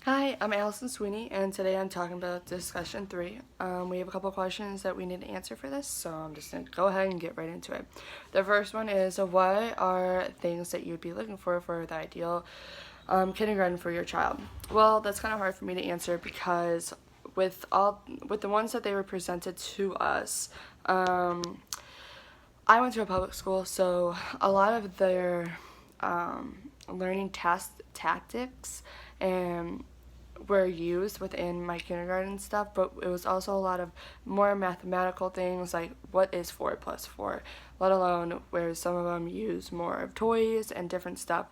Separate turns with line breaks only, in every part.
Hi, I'm Allison Sweeney, and today I'm talking about discussion 3. We have a couple questions that we need to answer for this, so I'm just going to go ahead and get right into it. The first one is, what are things that you'd be looking for the ideal kindergarten for your child? Well, that's kind of hard for me to answer because with the ones that they were presented to us, I went to a public school, so a lot of their learning tactics and were used within my kindergarten stuff, but it was also a lot of more mathematical things like what is 4 plus 4, let alone where some of them use more of toys and different stuff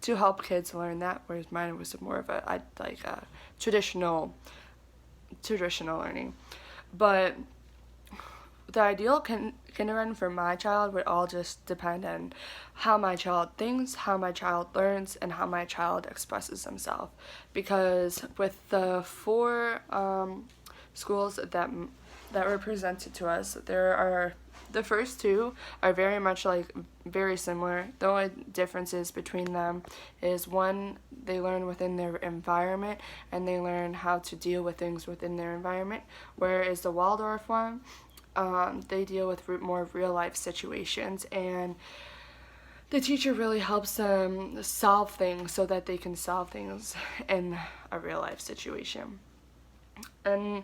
to help kids learn that, whereas mine was more of a traditional learning. But the ideal kindergarten for my child would all just depend on how my child thinks, how my child learns, and how my child expresses himself. Because with the four schools that were presented to us, the first two are very much very similar. The only differences between them is one, they learn within their environment and they learn how to deal with things within their environment, whereas the Waldorf one, they deal with more real life situations, and the teacher really helps them solve things so that they can solve things in a real life situation. And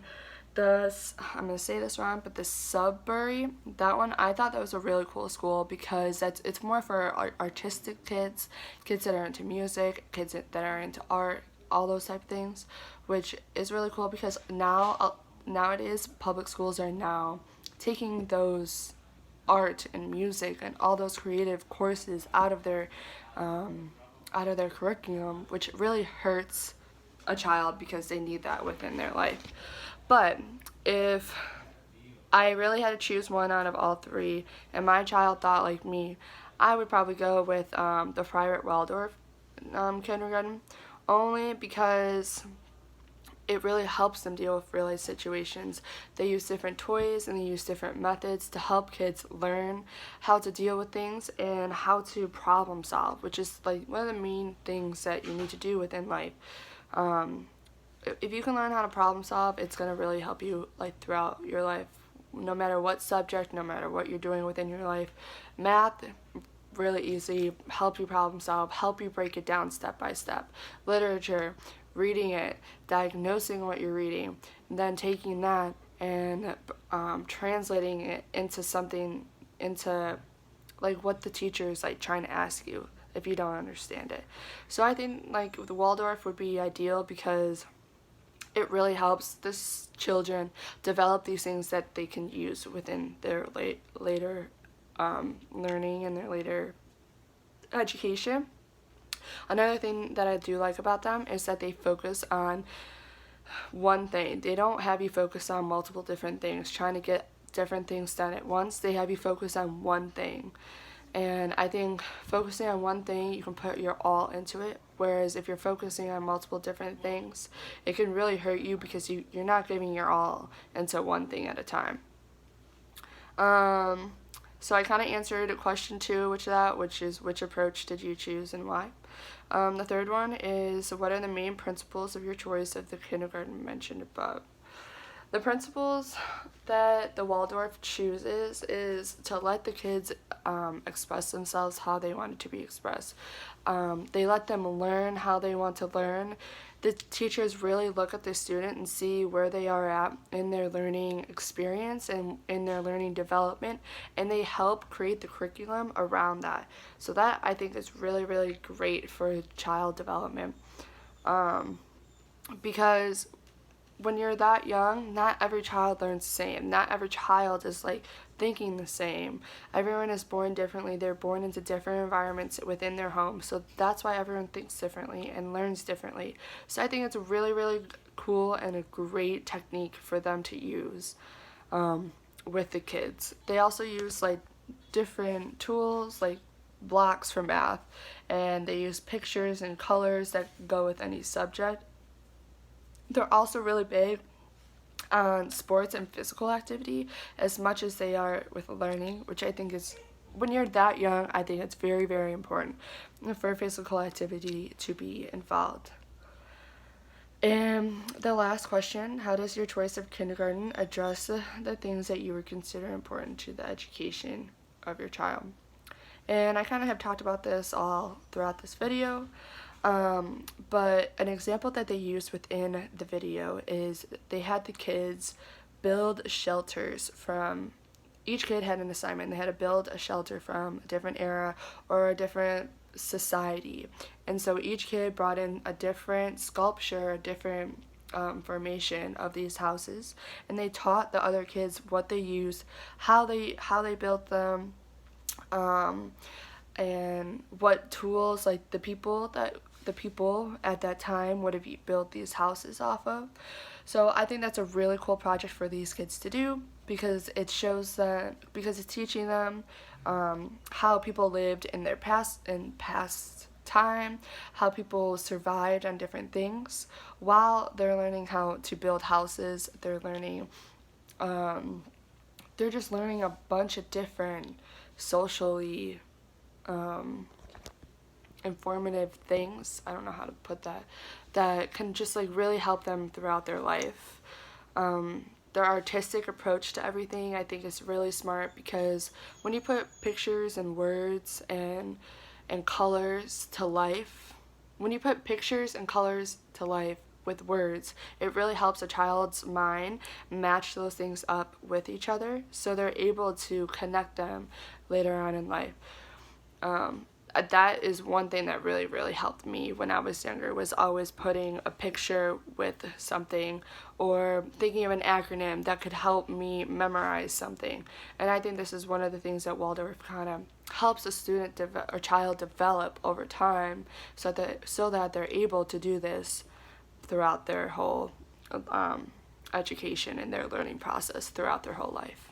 I'm gonna say this wrong, but the Sudbury, that one, I thought that was a really cool school because it's more for artistic kids, kids that are into music, kids that are into art, all those type of things, which is really cool because nowadays public schools are now taking those art and music and all those creative courses out of their curriculum, which really hurts a child because they need that within their life. But if I really had to choose one out of all three, and my child thought like me, I would probably go with the private Waldorf kindergarten, only because it really helps them deal with real life situations. They use different toys and they use different methods to help kids learn how to deal with things and how to problem solve, which is like one of the main things that you need to do within life. If you can learn how to problem solve, it's going to really help you like throughout your life, no matter what subject, no matter what you're doing within your life. Math, really easy, help you problem solve, help you break it down step by step. Literature, reading it, diagnosing what you're reading, and then taking that and translating it into something, into like what the teacher is like trying to ask you if you don't understand it. So I think like the Waldorf would be ideal because it really helps this children develop these things that they can use within their later learning and their later education. Another thing that I do like about them is that they focus on one thing. They don't have you focus on multiple different things, trying to get different things done at once. They have you focus on one thing. And I think focusing on one thing, you can put your all into it. Whereas if you're focusing on multiple different things, it can really hurt you because you're not giving your all into one thing at a time. So I kind of answered question 2, which is which approach did you choose and why. The third one is, what are the main principles of your choice of the kindergarten mentioned above? The principles that the Waldorf chooses is to let the kids express themselves how they want it to be expressed. They let them learn how they want to learn. The teachers really look at the student and see where they are at in their learning experience and in their learning development, and they help create the curriculum around that. So that, I think, is really, really great for child development. Because when you're that young, not every child learns the same. Not every child is like thinking the same. Everyone is born differently. They're born into different environments within their home. So that's why everyone thinks differently and learns differently. So I think it's a really, really cool and a great technique for them to use with the kids. They also use like different tools like blocks for math, and they use pictures and colors that go with any subject. They're also really big on sports and physical activity as much as they are with learning, which I think is, when you're that young, I think it's very, very important for physical activity to be involved. And the last question, how does your choice of kindergarten address the things that you would consider important to the education of your child? And I kind of have talked about this all throughout this video, but an example that they used within the video is they had the kids build shelters from, each kid had an assignment. They had to build a shelter from a different era or a different society. And so each kid brought in a different sculpture, a different formation of these houses, and they taught the other kids what they used, how they built them, and what tools like the people at that time would have built these houses off of. So I think that's a really cool project for these kids to do, because it shows that, because it's teaching them how people lived in their past time, how people survived on different things while they're learning how to build houses. They're learning they're just learning a bunch of different socially informative things, I don't know how to put that, that can just like really help them throughout their life. Their artistic approach to everything, I think, is really smart, because when you put pictures and words and colors to life, when you put pictures and colors to life with words, it really helps a child's mind match those things up with each other, so they're able to connect them later on in life. That is one thing that really helped me when I was younger, was always putting a picture with something or thinking of an acronym that could help me memorize something. And I think this is one of the things that Waldorf kind of helps a student or child develop over time, so that they're able to do this throughout their whole education and their learning process throughout their whole life.